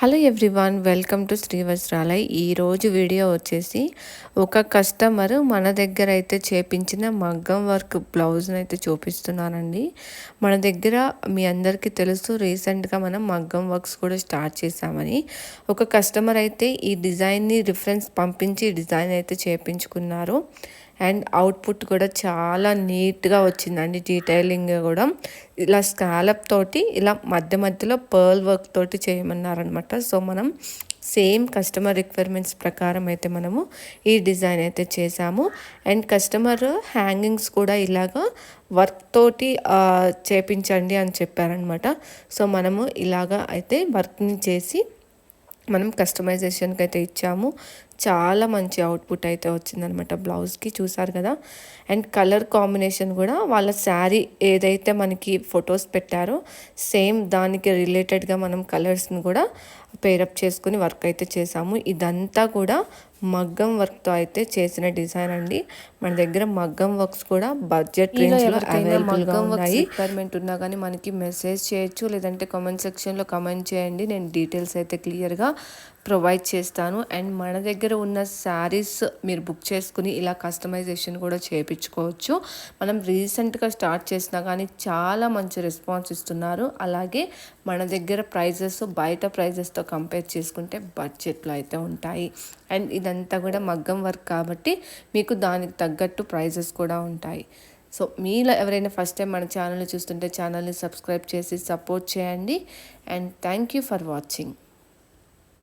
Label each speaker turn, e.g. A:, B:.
A: Hello everyone, welcome to Sri Vastralay. ఈరోజు video వచ్చేసి ఒక కస్టమర్ మన దగ్గర అయితే చేపించిన మగ్గం వర్క్ బ్లౌజ్ని అయితే చూపిస్తున్నానండి. మన దగ్గర మీ అందరికీ తెలుసు, రీసెంట్గా మనం మగ్గం వర్క్స్ కూడా స్టార్ట్ చేసామని. ఒక కస్టమర్ అయితే ఈ డిజైన్ని రిఫరెన్స్ పంపించి డిజైన్ అయితే చేపించుకున్నారు. అండ్ అవుట్పుట్ కూడా చాలా నీట్గా వచ్చిందండి. డీటెయిలింగ్ కూడా ఇలా స్కాలప్ తోటి ఇలా మధ్య మధ్యలో పర్ల్ వర్క్ తోటి చేయమన్నారనమాట. సో మనం సేమ్ కస్టమర్ రిక్వైర్మెంట్స్ ప్రకారం అయితే మనము ఈ డిజైన్ అయితే చేసాము. అండ్ కస్టమర్ హ్యాంగింగ్స్ కూడా ఇలాగా వర్క్ తోటి చేపించండి అని చెప్పారనమాట. సో మనము ఇలాగా అయితే వర్క్ని చేసి మనం కస్టమైజేషన్కి అయితే ఇచ్చాము. చాలా మంచి అవుట్పుట్ అయితే వచ్చిందనమాట బ్లౌజ్కి, చూసారు కదా. అండ్ కలర్ కాంబినేషన్ కూడా వాళ్ళ శారీ ఏదైతే మనకి ఫొటోస్ పెట్టారో సేమ్ దానికి రిలేటెడ్గా మనం కలర్స్ని కూడా పేరప్ చేసుకుని వర్క్ అయితే చేసాము. ఇదంతా కూడా మగ్గం వర్క్తో అయితే చేసిన డిజైన్ అండి. మన దగ్గర మగ్గం వర్క్స్ కూడా బడ్జెట్ రేంజ్లో అవైలబుల్గా ఉన్నాయి. రిక్వైర్మెంట్ ఉన్నా కానీ మనకి మెసేజ్ చేయొచ్చు, లేదంటే కామెంట్ సెక్షన్లో కామెంట్ చేయండి. నేను డీటెయిల్స్ అయితే క్లియర్గా ప్రొవైడ్ చేస్తాను. అండ్ మన దగ్గర ఉన్న శారీస్ మీరు బుక్ చేసుకుని ఇలా కస్టమైజేషన్ కూడా చేయించుకోవచ్చు. మనం రీసెంట్గా స్టార్ట్ చేసినా కానీ చాలా మంచి రెస్పాన్స్ ఇస్తున్నారు. అలాగే మన దగ్గర ప్రైజెస్ బయట ప్రైజెస్తో కంపేర్ చేసుకుంటే బడ్జెట్లో అయితే ఉంటాయి. అండ్ ఇదంతా కూడా మగ్గం వర్క్ కాబట్టి మీకు దానికి తగ్గట్టు ప్రైజెస్ కూడా ఉంటాయి. సో మీలో ఎవరైనా ఫస్ట్ టైం మన ఛానల్ని చూస్తుంటే ఛానల్ని సబ్స్క్రైబ్ చేసి సపోర్ట్ చేయండి. And thank you for watching.